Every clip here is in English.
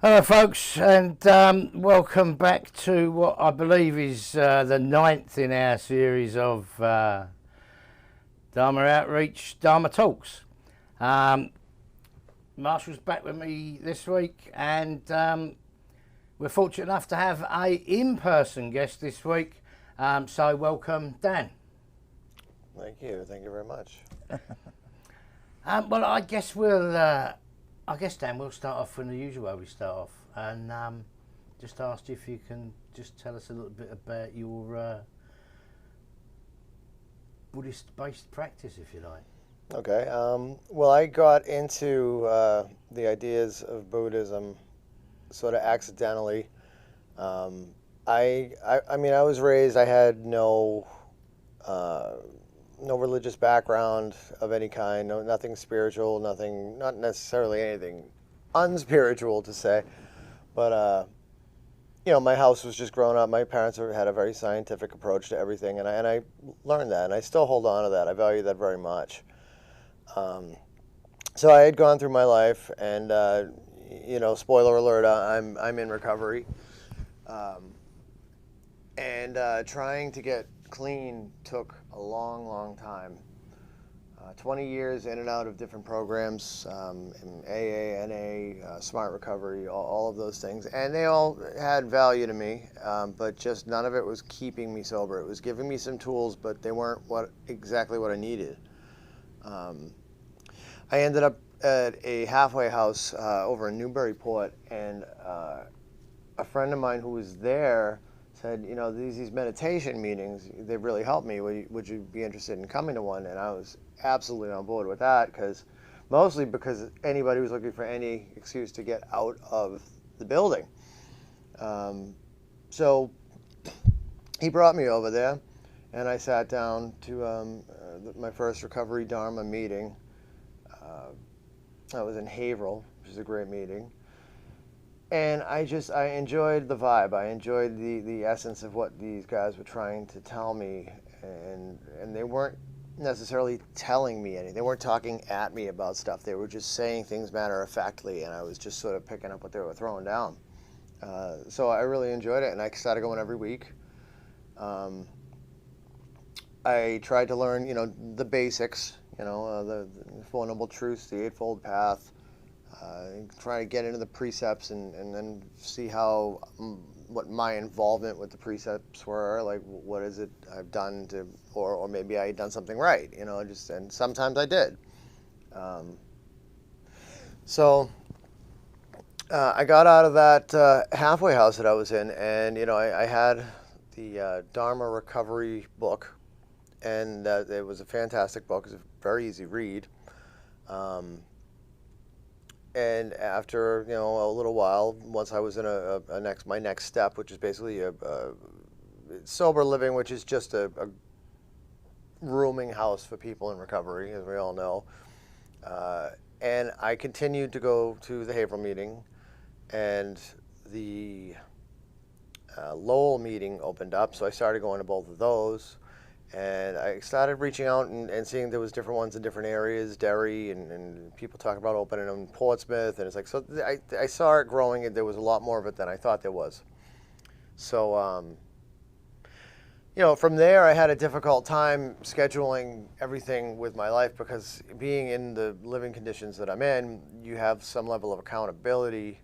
Hello, folks, and welcome back to what I believe is the ninth in our series of Dharma Outreach, Dharma Talks. Marshall's back with me this week, and we're fortunate enough to have a in-person guest this week. So welcome, Dan. Thank you very much. Well, I guess Dan, we'll start off from the usual way we start off, and just ask you if you can just tell us a little bit about your Buddhist-based practice, if you like. Okay. Well, I got into the ideas of Buddhism sort of accidentally. I mean, I was raised. I had no religious background of any kind. Nothing spiritual. Not necessarily anything unspiritual to say. But my house was just growing up. My parents had a very scientific approach to everything, and I learned that, and I still hold on to that. I value that very much. So I had gone through my life, and spoiler alert, I'm in recovery, and trying to get clean took a long time. 20 years in and out of different programs, in AA, NA, Smart Recovery, all of those things. And they all had value to me, but just none of it was keeping me sober. It was giving me some tools, but they weren't exactly what I needed. I ended up at a halfway house over in Newburyport, and a friend of mine who was there said, these meditation meetings, they've really helped me. Would you be interested in coming to one? And I was absolutely on board with that, mostly because anybody was looking for any excuse to get out of the building. So he brought me over there, and I sat down to my first recovery Dharma meeting. I was in Haverhill, which is a great meeting. And I enjoyed the vibe. I enjoyed the essence of what these guys were trying to tell me, and they weren't necessarily telling me anything. They weren't talking at me about stuff. They were just saying things matter-of-factly, and I was just sort of picking up what they were throwing down. So I really enjoyed it, and I started going every week. I tried to learn, the basics, the Four Noble Truths, the Eightfold Path. Try to get into the precepts and then see what my involvement with the precepts were, like what is it I've done or maybe I had done something right, and sometimes I did. So I got out of that halfway house that I was in, and I had the Dharma Recovery book, and it was a fantastic book. It was a very easy read. And after a little while, once I was in my next step, which is basically a sober living, which is just a rooming house for people in recovery, as we all know. And I continued to go to the Haverhill meeting, and the Lowell meeting opened up, so I started going to both of those. And I started reaching out and seeing there was different ones in different areas, Derry, and people talk about opening them in Portsmouth. And it's like, so I saw it growing, and there was a lot more of it than I thought there was. So, from there, I had a difficult time scheduling everything with my life, because being in the living conditions that I'm in, you have some level of accountability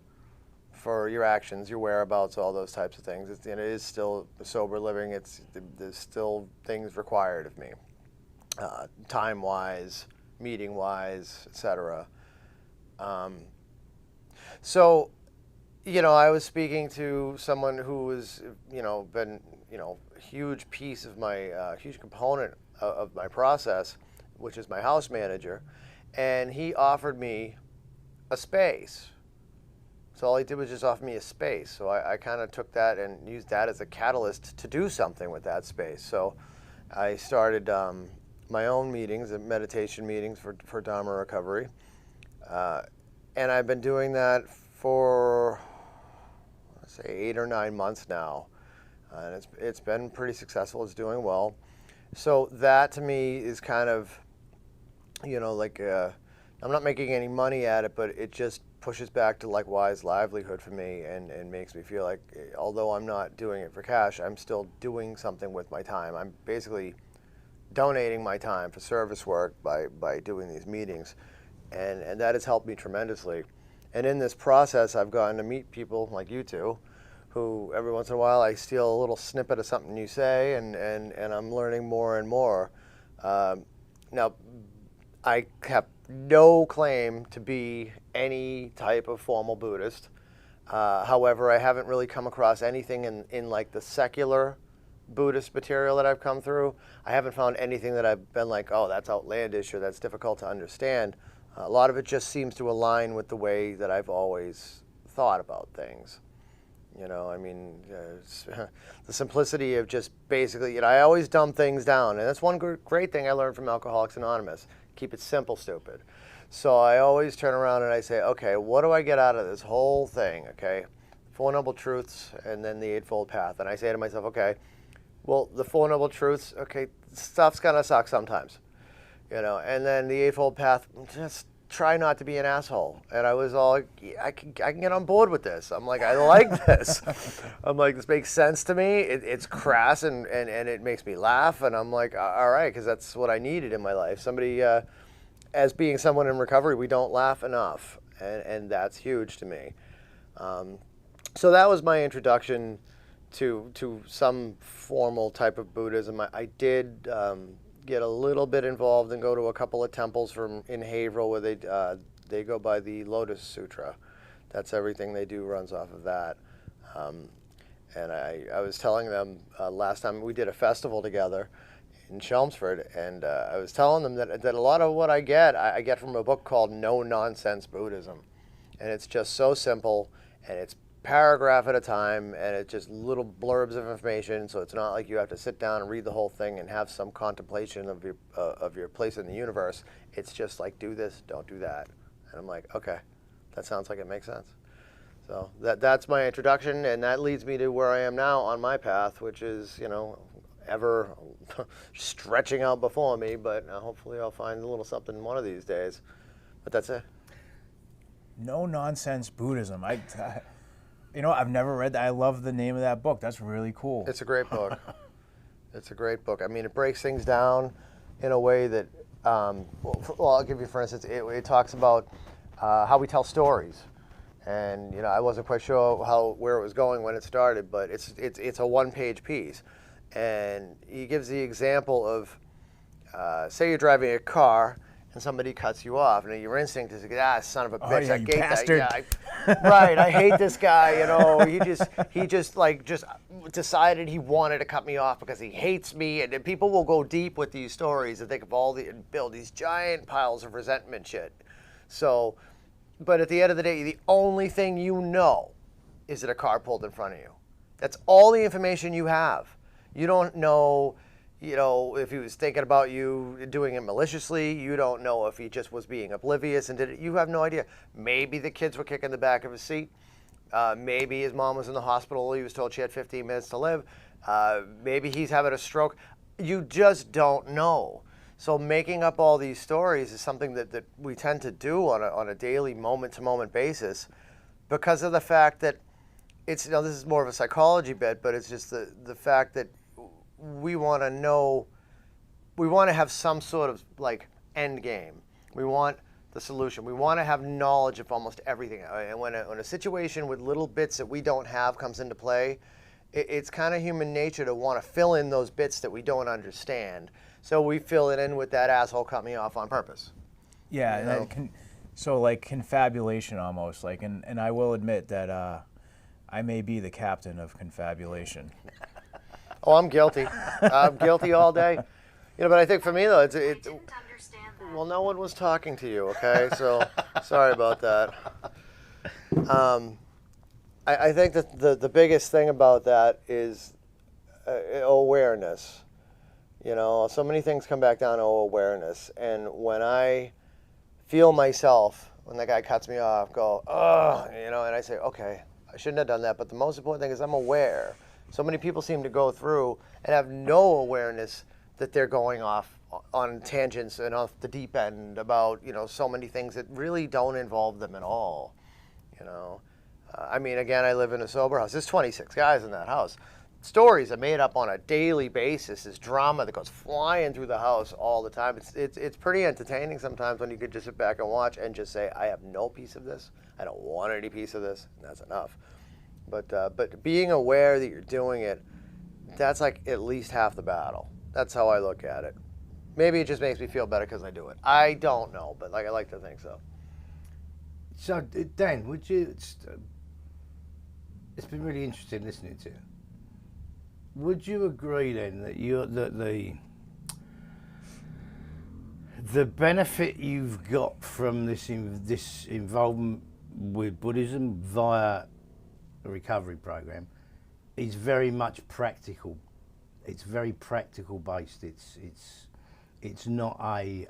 for your actions, your whereabouts, all those types of things. It is still sober living. There's still things required of me, time-wise, meeting-wise, etc. So, I was speaking to someone who was, been, a huge piece of my, huge component of my process, which is my house manager, and he offered me a space. So all he did was just offer me a space. So I kind of took that and used that as a catalyst to do something with that space. So I started my own meetings, meditation meetings for Dharma Recovery. And I've been doing that for, let's say, 8 or 9 months now. And it's been pretty successful. It's doing well. So that to me is kind of, I'm not making any money at it, but it just pushes back to like wise livelihood for me, and makes me feel like, although I'm not doing it for cash, I'm still doing something with my time. I'm basically donating my time for service work by doing these meetings, and that has helped me tremendously. And in this process, I've gotten to meet people like you two, who every once in a while I steal a little snippet of something you say, and I'm learning more and more. Now, I have no claim to be any type of formal Buddhist. However, I haven't really come across anything in like the secular Buddhist material that I've come through. I haven't found anything that I've been like, oh, that's outlandish or that's difficult to understand. A lot of it just seems to align with the way that I've always thought about things. You know, I mean, the simplicity of just basically, I always dumb things down. And that's one great thing I learned from Alcoholics Anonymous. Keep it simple, stupid. So I always turn around and I say, okay, what do I get out of this whole thing, okay? Four Noble Truths and then the Eightfold Path. And I say to myself, okay, well, the Four Noble Truths, okay, stuff's gonna suck sometimes, and then the Eightfold Path, just try not to be an asshole. And I was all like, I can get on board with this. I'm like, I like this. I'm like, this makes sense to me. It's crass and it makes me laugh. And I'm like, all right, because that's what I needed in my life. Somebody, as being someone in recovery, we don't laugh enough. And that's huge to me. So that was my introduction to some formal type of Buddhism. I did get a little bit involved and go to a couple of temples in Haverhill where they go by the Lotus Sutra. That's everything they do runs off of that. And I was telling them last time we did a festival together in Chelmsford, and I was telling them that a lot of what I get from a book called No Nonsense Buddhism. And it's just so simple, and it's paragraph at a time, and it's just little blurbs of information, so it's not like you have to sit down and read the whole thing and have some contemplation of your place in the universe. It's just like, do this, don't do that. And I'm like, okay, that sounds like it makes sense. So that's my introduction, and that leads me to where I am now on my path, which is, ever stretching out before me, but hopefully I'll find a little something one of these days. But that's it. No Nonsense Buddhism. I've never read that. I love the name of that book. That's really cool. It's a great book. It's a great book. I mean, it breaks things down in a way that, well, I'll give you, for instance, it talks about how we tell stories. And, I wasn't quite sure where it was going when it started, but it's a one-page piece. And he gives the example of, say you're driving a car, and somebody cuts you off, and your instinct is, son of a bitch, yeah, I hate bastard. that. Yeah, right, I hate this guy. He just decided he wanted to cut me off because he hates me. And people will go deep with these stories and think of and build these giant piles of resentment shit. So, but at the end of the day, the only thing you know is that a car pulled in front of you. That's all the information you have. You don't know. If he was thinking about you doing it maliciously, you don't know if he just was being oblivious and did it. You have no idea. Maybe the kids were kicking the back of his seat. Maybe his mom was in the hospital. He was told she had 15 minutes to live. Maybe he's having a stroke. You just don't know. So making up all these stories is something that we tend to do on a daily, moment-to-moment basis, because of the fact that it's, this is more of a psychology bit, but it's just the fact that we want to know, we want to have some sort of like end game. We want the solution. We want to have knowledge of almost everything. And when a situation with little bits that we don't have comes into play, it's kind of human nature to want to fill in those bits that we don't understand. So we fill it in with that asshole cut me off on purpose. Yeah, so like confabulation almost. Like, and I will admit that I may be the captain of confabulation. Oh, I'm guilty. I'm guilty all day. But I think for me though, it's I didn't understand that. well, no one was talking to you, okay? So sorry about that. I think that the biggest thing about that is awareness. So many things come back down to awareness. And when I feel myself, when the guy cuts me off, go, oh, and I say, okay, I shouldn't have done that. But the most important thing is I'm aware. So many people seem to go through and have no awareness that they're going off on tangents and off the deep end about, so many things that really don't involve them at all. you know. I mean, again, I live in a sober house. There's 26 guys in that house. Stories are made up on a daily basis. There's drama that goes flying through the house all the time. It's pretty entertaining sometimes when you could just sit back and watch and just say, I have no piece of this. I don't want any piece of this. And that's enough. But being aware that you're doing it, that's like at least half the battle. That's how I look at it. Maybe it just makes me feel better because I do it. I don't know, but like I like to think so. So, Dan, would you? It's been really interesting listening to you. Would you agree then that the benefit you've got from this involvement with Buddhism via a recovery program is very much practical? It's very practical based. It's not a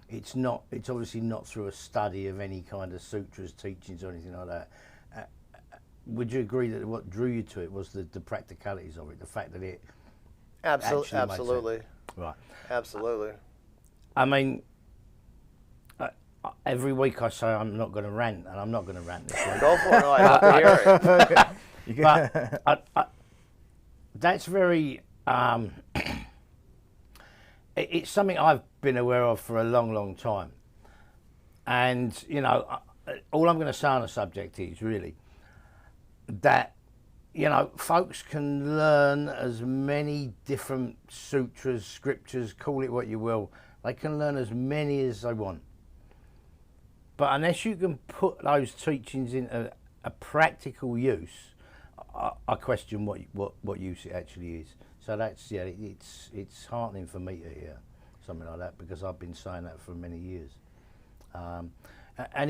it's obviously not through a study of any kind of sutras, teachings, or anything like that. Would you agree that what drew you to it was the practicalities of it, the fact that it Absolutely. Right. Absolutely. I mean, every week I say I'm not going to rant, and I'm not going to rant this week. Go for it. No, I love to hear it. But that's very. It's something I've been aware of for a long, long time, and you know, all I'm going to say on the subject is really that, you know, folks can learn as many different sutras, scriptures, call it what you will. They can learn as many as they want. But unless you can put those teachings into a practical use, I question what use it actually is. So that's, yeah, it's heartening for me to hear something like that, because I've been saying that for many years. And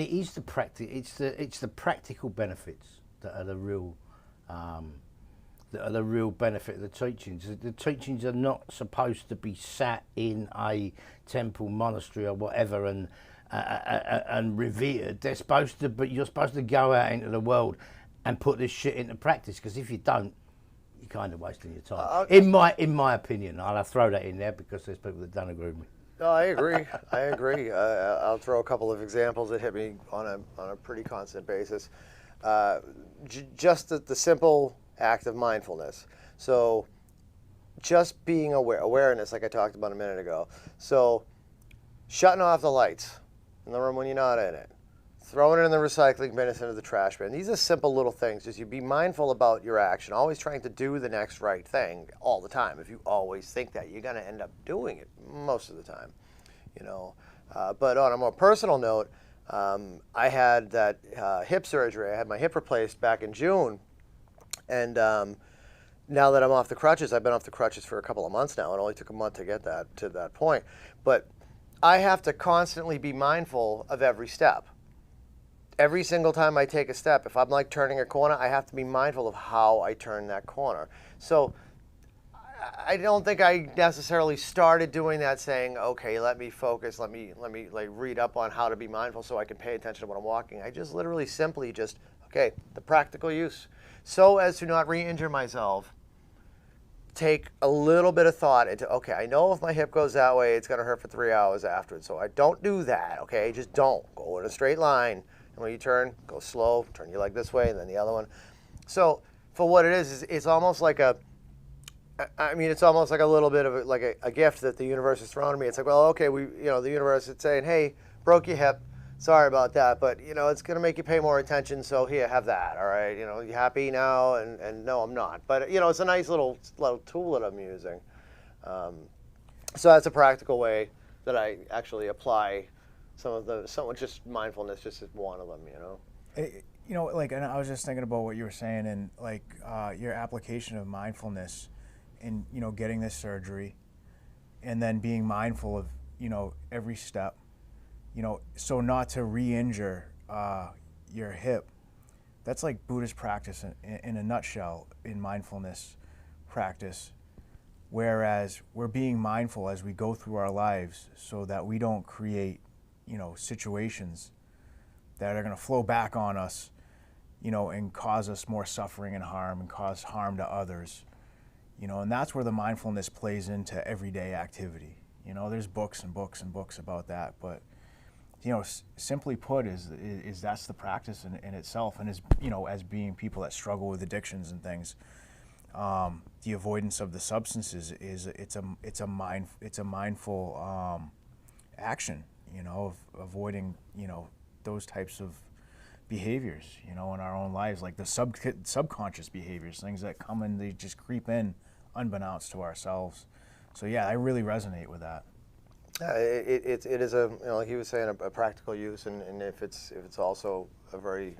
it is it's the practical benefits that are the real benefit of the teachings. The teachings are not supposed to be sat in a temple, monastery, or whatever and revered. They're supposed to, but you're supposed to go out into the world and put this shit into practice. Because if you don't, you're kind of wasting your time. In my opinion, I'll throw that in there because there's people that don't agree with me. No, I agree. I agree. I'll throw a couple of examples that hit me on a pretty constant basis. Just the simple act of mindfulness. So just being awareness, like I talked about a minute ago. So shutting off the lights in the room when you're not in it, throwing it in the recycling bin instead of the trash bin. These are simple little things. Just you be mindful about your action, always trying to do the next right thing all the time. If you always think that, you're going to end up doing it most of the time, you know. But on a more personal note, I had that hip surgery. I had my hip replaced back in June, and now that I'm off the crutches, I've been off the crutches for a couple of months now. It only took a month to get to that point. But I have to constantly be mindful of every step. Every single time I take a step, if I'm like turning a corner, I have to be mindful of how I turn that corner. So I don't think I necessarily started doing that saying, okay, let me focus, let me like read up on how to be mindful so I can pay attention to when I'm walking. I just literally simply just, okay, the practical use. So as to not re-injure myself, take a little bit of thought into, okay, I know if my hip goes that way, it's gonna hurt for 3 hours afterwards. So I don't do that, okay? Just don't. Go in a straight line. And when you turn, go slow, turn your leg this way and then the other one. So for what it is it's almost like it's almost like a little bit of a gift that the universe is throwing at me. It's like, well, okay, the universe is saying, hey, broke your hip, sorry about that, but it's going to make you pay more attention, so here, have that, all right? You happy now? And no, I'm not. But it's a nice little tool that I'm using. So that's a practical way that I actually apply just mindfulness, just as one of them, And I was just thinking about what you were saying, and your application of mindfulness in getting this surgery, and then being mindful of every step, so not to re-injure your hip. That's like Buddhist practice in a nutshell, in mindfulness practice. Whereas we're being mindful as we go through our lives so that we don't create situations that are going to flow back on us, and cause us more suffering and harm and cause harm to others, and that's where the mindfulness plays into everyday activity. There's books and books and books about that, but simply put, is that's the practice in itself, and as as being people that struggle with addictions and things, the avoidance of the substances it's a mindful action, of avoiding those types of behaviors, in our own lives, like the subconscious behaviors, things that come and they just creep in unbeknownst to ourselves. So yeah, I really resonate with that. It is a, like he was saying, a practical use, and if it's also a very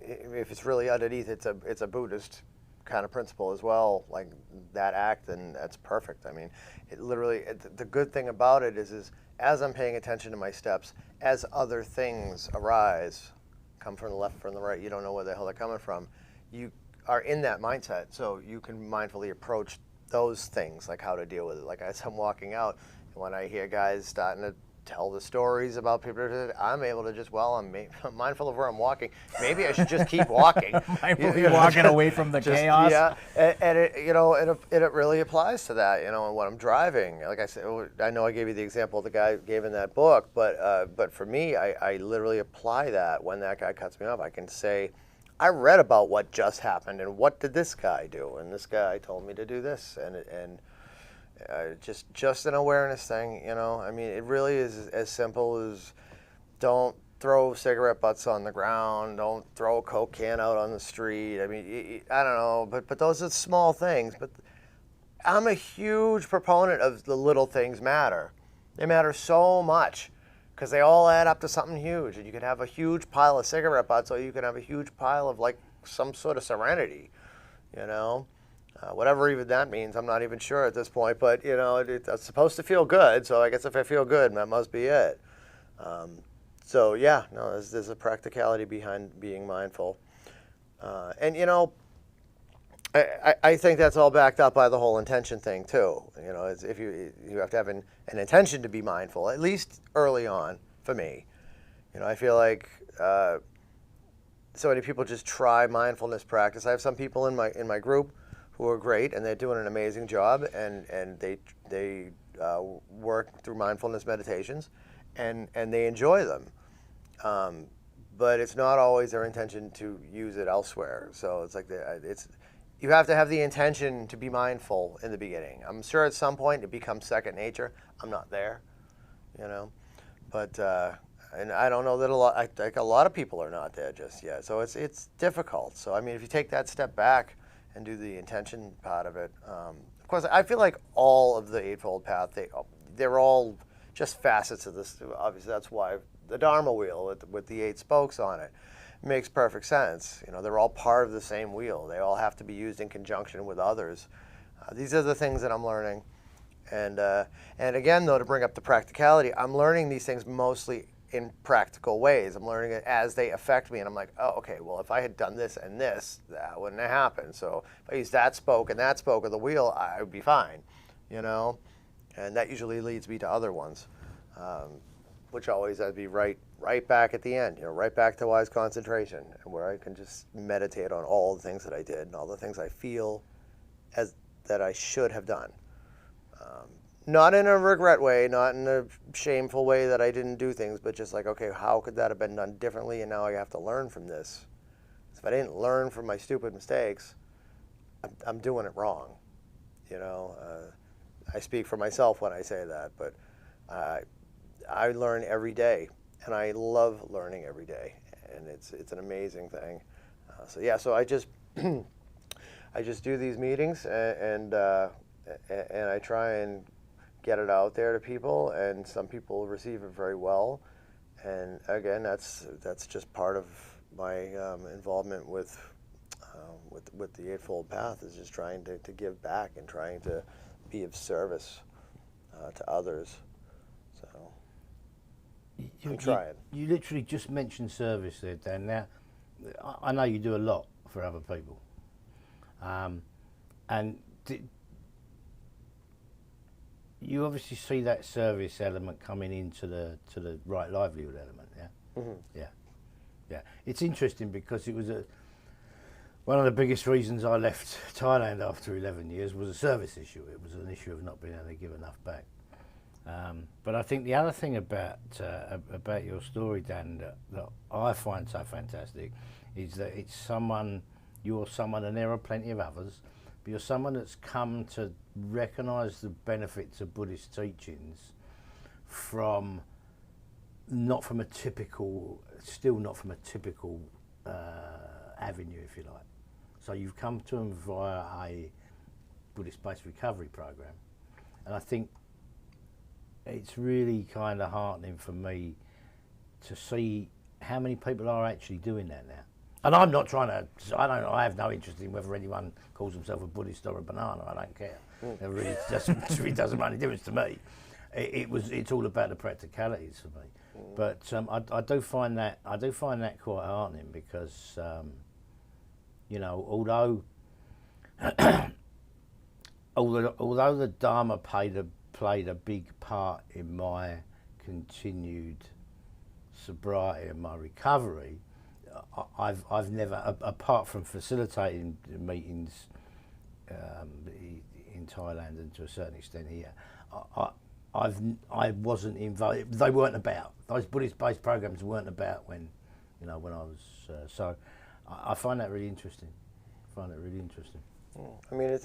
if it's really underneath, it's a Buddhist kind of principle as well, like that act, then that's perfect. I mean, it literally, the good thing about it is as I'm paying attention to my steps, as other things arise, come from the left, from the right, you don't know where the hell they're coming from, you are in that mindset, so you can mindfully approach those things, like how to deal with it. Like as I'm walking out, when I hear guys starting to tell the stories about people, I'm able to just, I'm mindful of where I'm walking. Maybe I should just keep walking. Mindfully walking away from the chaos. Yeah, and it, it really applies to that, and when I'm driving, like I said, I know I gave you the example the guy gave in that book, but for me, I literally apply that when that guy cuts me off. I can say, I read about what just happened, and what did this guy do? And this guy told me to do this, and just an awareness thing, I mean, it really is as simple as don't throw cigarette butts on the ground, don't throw a Coke can out on the street. I mean, I don't know, but those are small things. But I'm a huge proponent of the little things matter. They matter so much, because they all add up to something huge. And you can have a huge pile of cigarette butts, or you can have a huge pile of like some sort of serenity, whatever even that means. I'm not even sure at this point, but it's supposed to feel good. So I guess if I feel good, that must be it. So yeah, no, there's a practicality behind being mindful, and I think that's all backed up by the whole intention thing too. It's if you have to have an intention to be mindful, at least early on. For me, I feel like so many people just try mindfulness practice. I have some people in my group who are great, and they're doing an amazing job, and they work through mindfulness meditations, and they enjoy them. But it's not always their intention to use it elsewhere. So it's like you have to have the intention to be mindful in the beginning. I'm sure at some point it becomes second nature. I'm not there, but and I don't know that a lot of people are not there just yet. So it's difficult. So I mean, if you take that step back and do the intention part of it, of course, I feel like all of the Eightfold Path, they're all just facets of this. Obviously, that's why the Dharma wheel with the 8 spokes on it makes perfect sense. They're all part of the same wheel. They all have to be used in conjunction with others. These are the things that I'm learning. And again, though, to bring up the practicality, I'm learning these things mostly in practical ways. I'm learning it as they affect me, and I'm like, oh, okay, well, if I had done this and this, that wouldn't have happened. So if I used that spoke and that spoke of the wheel, I would be fine, And that usually leads me to other ones, which always I'd be right back at the end, right back to wise concentration, and where I can just meditate on all the things that I did and all the things I feel that I should have done. Not in a regret way, not in a shameful way that I didn't do things, but just like, okay, how could that have been done differently? And now I have to learn from this. If I didn't learn from my stupid mistakes, I'm doing it wrong. I speak for myself when I say that, but I learn every day, and I love learning every day, and it's an amazing thing. So I just I just do these meetings, and I try and get it out there to people, and some people receive it very well. And again, that's just part of my involvement with the Eightfold Path, is just trying to give back and trying to be of service to others. So I'm trying. You literally just mentioned service there, Dan. Now, I know you do a lot for other people, and you obviously see that service element coming into the right livelihood element, yeah? Mm-hmm. Yeah. It's interesting because it was one of the biggest reasons I left Thailand after 11 years was a service issue. It was an issue of not being able to give enough back. But I think the other thing about your story, Dan, that I find so fantastic, is that you're someone, and there are plenty of others, but you're someone that's come to recognise the benefits of Buddhist teachings not from a typical avenue, if you like. So you've come to them via a Buddhist-based recovery program, and I think it's really kind of heartening for me to see how many people are actually doing that now. And I'm not trying to. I have no interest in whether anyone calls himself a Buddhist or a banana. I don't care. It really doesn't make any difference to me. It's all about the practicalities for me. But I do find that quite heartening because although the Dharma played a big part in my continued sobriety and my recovery, I've never, apart from facilitating meetings in Thailand and to a certain extent here, I wasn't involved. They weren't about. Those Buddhist-based programs weren't about when I was. So I find that really interesting. I mean,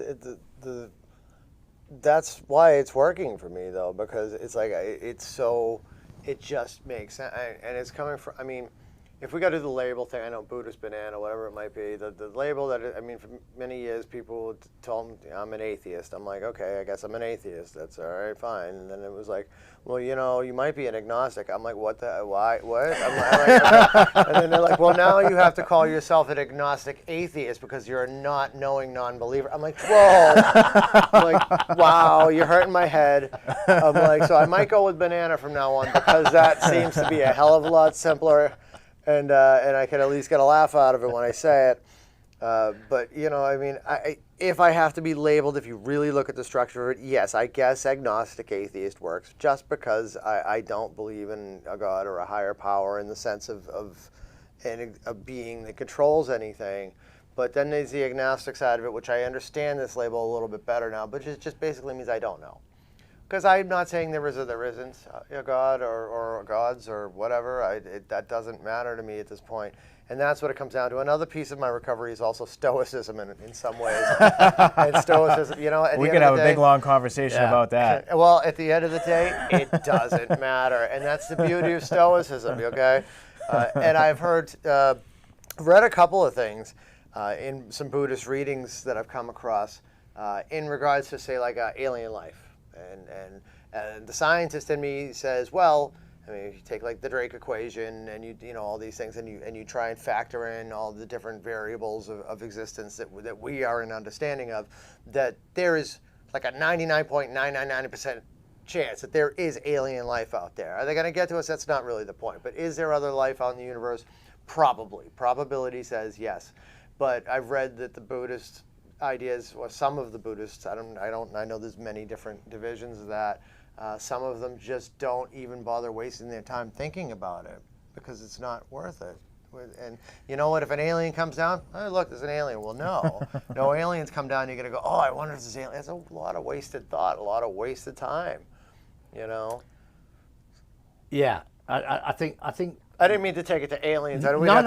that's why it's working for me though, because it's like it just makes sense, and it's coming from. I mean, if we got to do the label thing, I know Buddhist banana, whatever it might be, the label for many years people told me I'm an atheist. I'm like, okay, I guess I'm an atheist. That's all right, fine. And then it was like, well, you might be an agnostic. I'm like, what? Why? What? I'm like, okay. And then they're like, well, now you have to call yourself an agnostic atheist because you're a not knowing non-believer. I'm like, whoa. I'm like, wow, you're hurting my head. I'm like, so I might go with banana from now on because that seems to be a hell of a lot simpler. And I can at least get a laugh out of it when I say it. But, I mean, if I have to be labeled, if you really look at the structure of it, yes, I guess agnostic atheist works just because I don't believe in a God or a higher power in the sense of a being that controls anything. But then there's the agnostic side of it, which I understand this label a little bit better now, but it just basically means I don't know. Because I'm not saying there is or there isn't a God or gods or whatever. That doesn't matter to me at this point. And that's what it comes down to. Another piece of my recovery is also stoicism in some ways. And stoicism, we could have a big, long conversation about that. Well, at the end of the day, it doesn't matter. And that's the beauty of stoicism, okay? And I've read a couple of things in some Buddhist readings that I've come across in regards to, say, like alien life. And the scientist in me says, well, I mean, if you take like the Drake equation and you all these things and you try and factor in all the different variables of existence that we are in understanding of, that there is like a 99.999% chance that there is alien life out there. Are they going to get to us? That's not really the point. But is there other life out in the universe? Probably. Probability says yes. But I've read that the Buddhist ideas, or some of the Buddhists, I know there's many different divisions of that. Some of them just don't even bother wasting their time thinking about it because it's not worth it. And you know what? If an alien comes down, oh, look, there's an alien. Well, no aliens come down. You're gonna go, oh, I wonder if there's an alien. That's a lot of wasted thought, a lot of wasted time. Yeah, I think. I didn't mean to take it to aliens. No. We love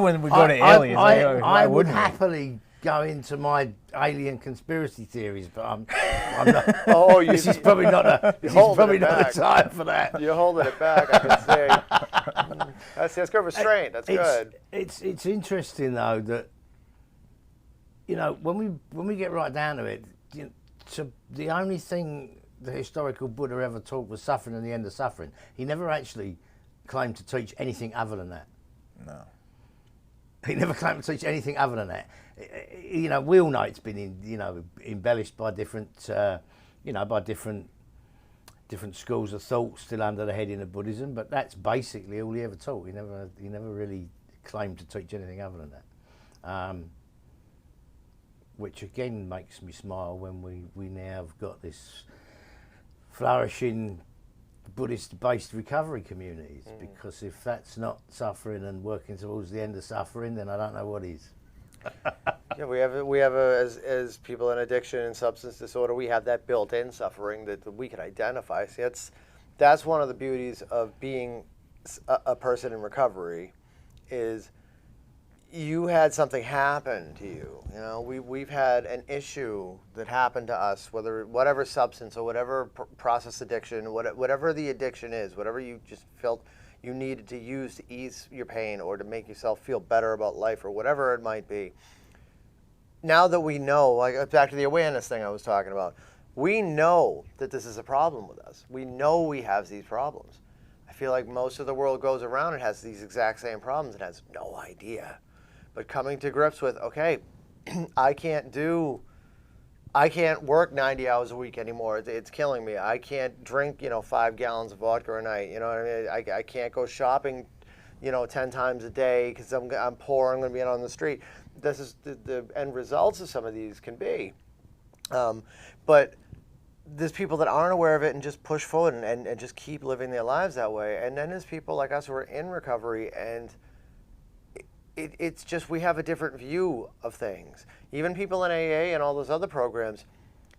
when we go to aliens. I would happily go into my alien conspiracy theories, but I'm not. Oh, this is probably not the time for that. You're holding it back. I can see. That's good restraint. That's good. It's interesting though that when we get right down to it, the only thing the historical Buddha ever taught was suffering and the end of suffering. He never actually claimed to teach anything other than that. No. He never claimed to teach anything other than that. We all know it's been embellished by different different schools of thought still under the heading of Buddhism, but that's basically all he ever taught. He never really claimed to teach anything other than that. Which again makes me smile when we now have got this flourishing Buddhist-based recovery communities, because if that's not suffering and working towards the end of suffering, then I don't know what is. Yeah, as people in addiction and substance disorder, we have that built-in suffering that we can identify. See, that's one of the beauties of being a person in recovery, is you had something happen to you. You know, we've had an issue that happened to us, whatever substance or whatever process addiction, whatever the addiction is, whatever you just felt you needed to use to ease your pain or to make yourself feel better about life or whatever it might be. Now that we know, like back to the awareness thing I was talking about, we know that this is a problem with us. We know we have these problems. I feel like most of the world goes around and has these exact same problems and has no idea. But coming to grips with, okay, I can't work 90 hours a week anymore. It's killing me. I can't drink, 5 gallons of vodka a night. You know what I mean? I can't go shopping, 10 times a day because I'm poor. I'm going to be out on the street. This is the end results of some of these can be. But there's people that aren't aware of it and just push forward and just keep living their lives that way. And then there's people like us who are in recovery, and it's just we have a different view of things. Even people in AA and all those other programs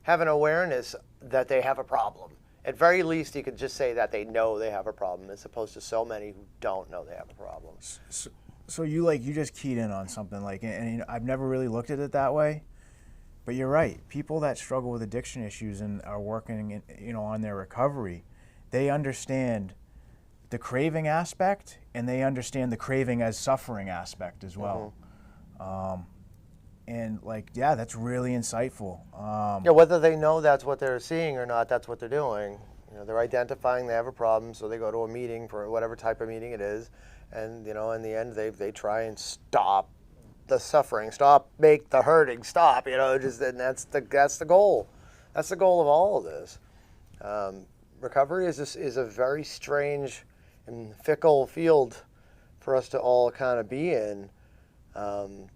have an awareness that they have a problem. At very least, you could just say that they know they have a problem, as opposed to so many who don't know they have a problem. So you just keyed in on something, and I've never really looked at it that way, but you're right. People that struggle with addiction issues and are working, on their recovery, they understand the craving aspect, and they understand the craving as suffering aspect as well. And that's really insightful. Whether they know that's what they're seeing or not, that's what they're doing. They're identifying they have a problem, so they go to a meeting for whatever type of meeting it is, and in the end they try and stop the suffering, make the hurting stop. And that's the goal. That's the goal of all of this. Recovery is a very strange and fickle field for us to all kind of be in. But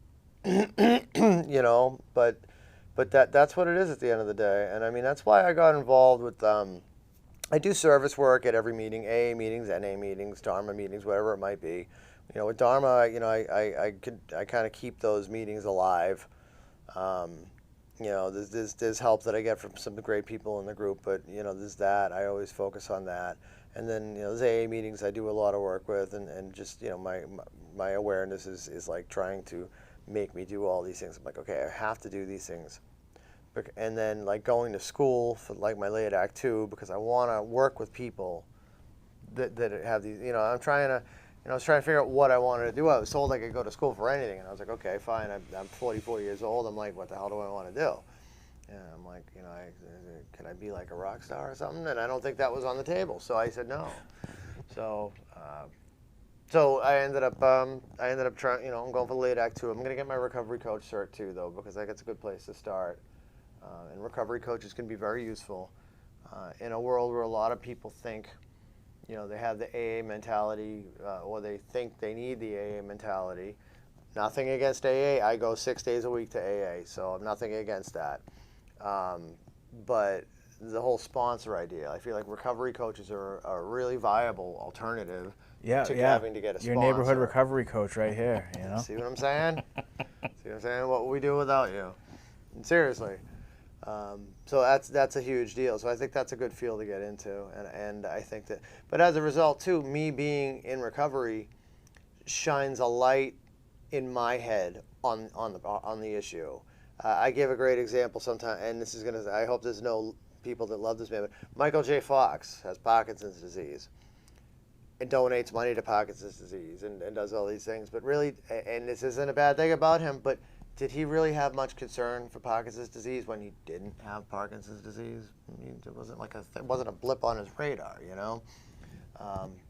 that's what it is at the end of the day. And I mean, that's why I got involved with, I do service work at every meeting, AA meetings, NA meetings, Dharma meetings, whatever it might be. With Dharma, I kind of keep those meetings alive. There's help that I get from some great people in the group, but there's that. I always focus on that. And then those AA meetings I do a lot of work with, and just my awareness is like trying to make me do all these things. I'm like, okay, I have to do these things. And then like going to school for like my late act 2, because I want to work with people that have these. I was trying to figure out what I wanted to do. I was told I could go to school for anything, and I was like, okay, fine. I'm 44 years old. I'm like, what the hell do I want to do? And I'm like, can I be like a rock star or something? And I don't think that was on the table. So I said no. So I ended up trying. I'm going for late act 2. I'm going to get my recovery coach cert too, though, because I think it's a good place to start. And recovery coaches can be very useful in a world where a lot of people think, they have the AA mentality, or they think they need the AA mentality. Nothing against AA. I go 6 days a week to AA, so I'm nothing against that. But the whole sponsor idea, I feel like recovery coaches are a really viable alternative to having to get a sponsor. Your neighborhood recovery coach right here, See what I'm saying? See what I'm saying? What would we do without you? And seriously. So that's a huge deal. So I think that's a good field to get into, and I think that. But as a result, too, me being in recovery shines a light in my head on the issue. I give a great example sometimes, and this is gonna. I hope there's no people that love this man, but Michael J. Fox has Parkinson's disease and donates money to Parkinson's disease and does all these things. But really, and this isn't a bad thing about him, but did he really have much concern for Parkinson's disease when he didn't have Parkinson's disease? I mean, it wasn't like it wasn't a blip on his radar,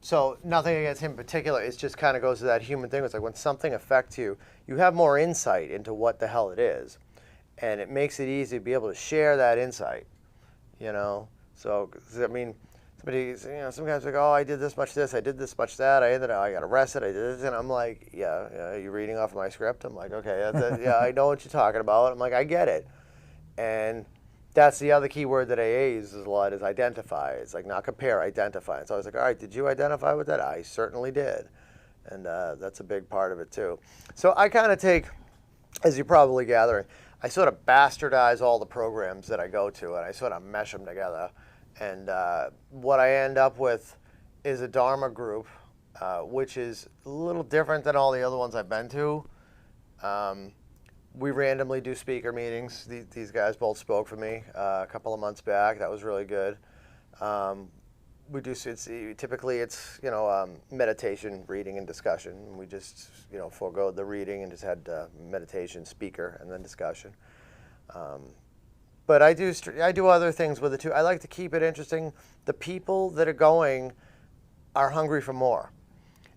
So nothing against him in particular. It just kind of goes to that human thing. It's like when something affects you, you have more insight into what the hell it is, and it makes it easy to be able to share that insight. So I mean, some guys like, oh, I did this much this, I did this much that, I got arrested, I did this, and I'm like, yeah, you're reading off of my script? I'm like, okay, yeah, I know what you're talking about. I'm like, I get it. And that's the other key word that AA uses a lot is identify. It's like not compare, identify. So I was like, all right, did you identify with that? I certainly did. And that's a big part of it too. So I kind of take as you're probably gathering, I sort of bastardize all the programs that I go to, and I sort of mesh them together. And what I end up with is a Dharma group, which is a little different than all the other ones I've been to. We randomly do speaker meetings. These guys both spoke for me a couple of months back. That was really good. We do typically it's meditation, reading, and discussion. We just forego the reading and just had meditation, speaker, and then discussion. But I do other things with it too. I like to keep it interesting. The people that are going are hungry for more,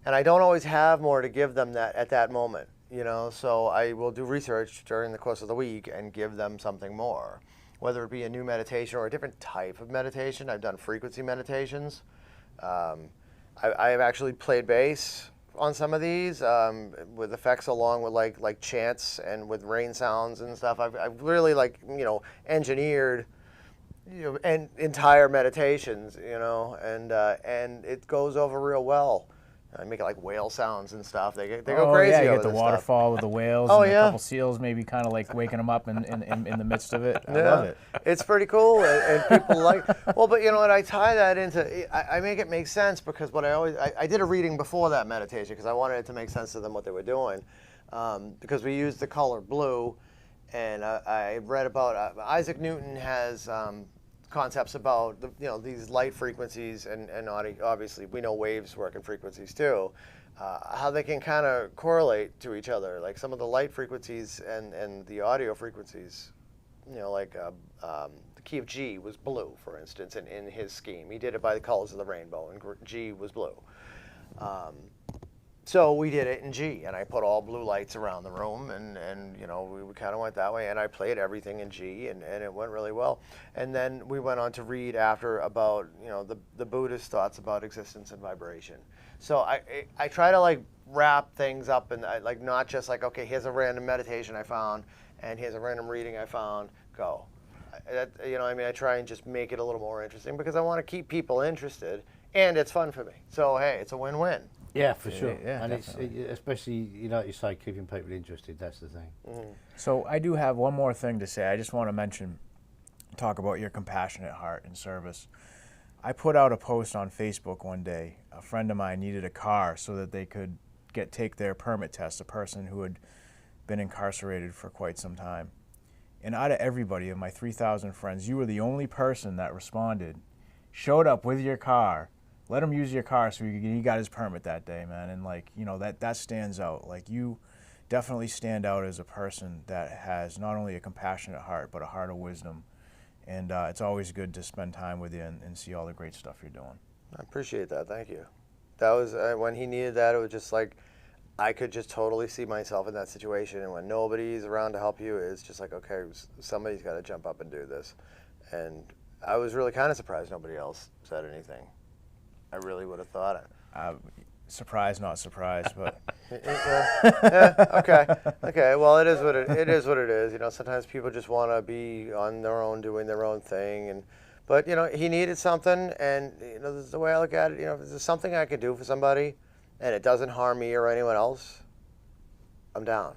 and I don't always have more to give them at that moment. So I will do research during the course of the week and give them something more, whether it be a new meditation or a different type of meditation. I've done frequency meditations. I've actually played bass on some of these with effects along with like chants and with rain sounds and stuff. I've really engineered entire meditations, and it goes over real well. I make it like whale sounds and stuff. They go crazy. Yeah, you over get the this waterfall stuff. with the whales Oh, and yeah. a couple seals maybe kind of like waking them up in the midst of it. I love it. It's pretty cool, and people like. Well, but you know what? I tie that into. I make it make sense because what I did a reading before that meditation because I wanted it to make sense to them what they were doing, because we used the color blue, and I read about Isaac Newton has. Concepts about these light frequencies and obviously we know waves work in frequencies too, how they can kind of correlate to each other, like some of the light frequencies and the audio frequencies, the key of G was blue, for instance, in his scheme. He did it by the colors of the rainbow, and G was blue. So we did it in G, and I put all blue lights around the room, and we kind of went that way, and I played everything in G, and it went really well. And then we went on to read after about the Buddhist thoughts about existence and vibration. So I try to wrap things up and not just okay, here's a random meditation I found, and here's a random reading I found. Go. I try and just make it a little more interesting because I want to keep people interested, and it's fun for me. So hey, it's a win-win. Yeah, for sure. Yeah, and definitely. especially, like you say, keeping people interested, that's the thing. Mm-hmm. So I do have one more thing to say. I just want to talk about your compassionate heart and service. I put out a post on Facebook one day. A friend of mine needed a car so that they could take their permit test, a person who had been incarcerated for quite some time. And out of everybody, of my 3,000 friends, you were the only person that responded, showed up with your car, let him use your car so he got his permit that day, man. And that stands out. You definitely stand out as a person that has not only a compassionate heart, but a heart of wisdom. And it's always good to spend time with you and see all the great stuff you're doing. I appreciate that. Thank you. That was when he needed that. It was just I could just totally see myself in that situation. And when nobody's around to help you, it's just okay, somebody's got to jump up and do this. And I was really kind of surprised nobody else said anything. I really would have thought it. Surprised, not surprised, but okay. Well, it is what it is. Sometimes people just want to be on their own, doing their own thing, but he needed something, and this is the way I look at it. If there's something I can do for somebody, and it doesn't harm me or anyone else, I'm down.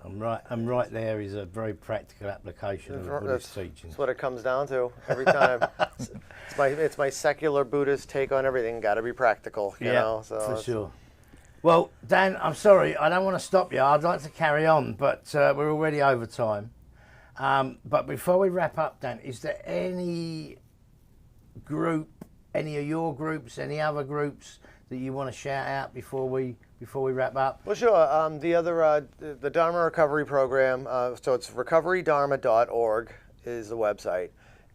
I'm right there is a very practical application of the Buddhist teachings. That's what it comes down to every time. It's my secular Buddhist take on everything. Got to be practical, you know. So for sure. Well, Dan, I'm sorry, I don't want to stop you. I'd like to carry on, but we're already over time. But before we wrap up, Dan, is there any group, any of your groups, any other groups that you want to shout out before we wrap up? Well, sure. The Dharma Recovery Program, so it's recoverydharma.org is the website.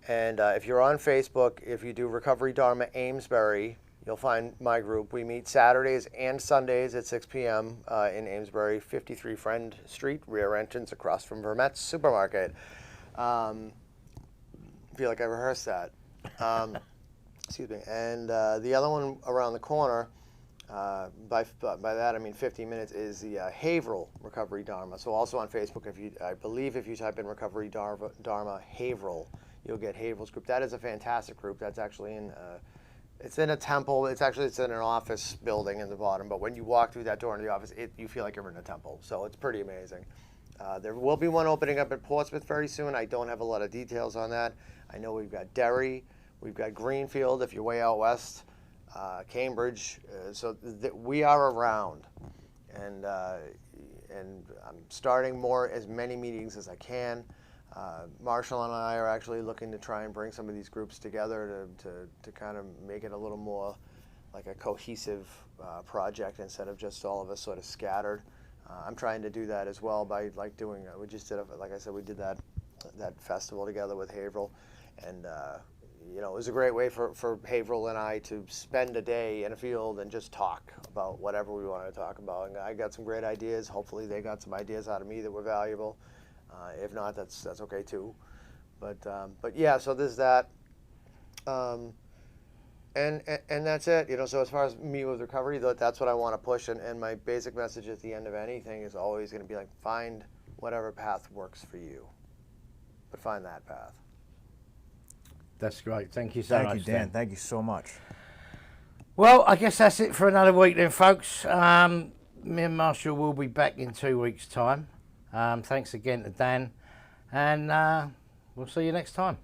And if you're on Facebook, if you do Recovery Dharma Amesbury, you'll find my group. We meet Saturdays and Sundays at 6 p.m. In Amesbury, 53 Friend Street, rear entrance across from Vermet's Supermarket. I feel like I rehearsed that. Excuse me. And the other one around the corner, by that I mean 15 minutes, is the Haverhill Recovery Dharma. So also on Facebook, I believe if you type in Recovery Dharma Haverhill, you'll get Haverhill's group. That is a fantastic group. That's actually it's in a temple. It's in an office building in the bottom. But when you walk through that door into the office, you feel like you're in a temple. So it's pretty amazing. There will be one opening up in Portsmouth very soon. I don't have a lot of details on that. I know we've got Derry, we've got Greenfield if you're way out west, Cambridge. So we are around, and I'm starting as many meetings as I can. Marshall and I are actually looking to try and bring some of these groups together to kind of make it a little more like a cohesive project instead of just all of us sort of scattered. I'm trying to do that as well by like doing. We just did, like I said, we did that festival together with Haverhill, and you know, it was a great way for Haverhill and I to spend a day in a field and just talk about whatever we wanted to talk about. And I got some great ideas. Hopefully, they got some ideas out of me that were valuable. If not, that's okay too. But yeah, so there's that. And that's it, you know. So as far as me with recovery, that's what I want to push. And my basic message at the end of anything is always going to be like, find whatever path works for you, but find that path. That's great. Thank you so much. Thank you, Dan. Thank you so much. Well, I guess that's it for another week then, folks. Me and Marshall will be back in 2 weeks' time. Thanks again to Dan, and we'll see you next time.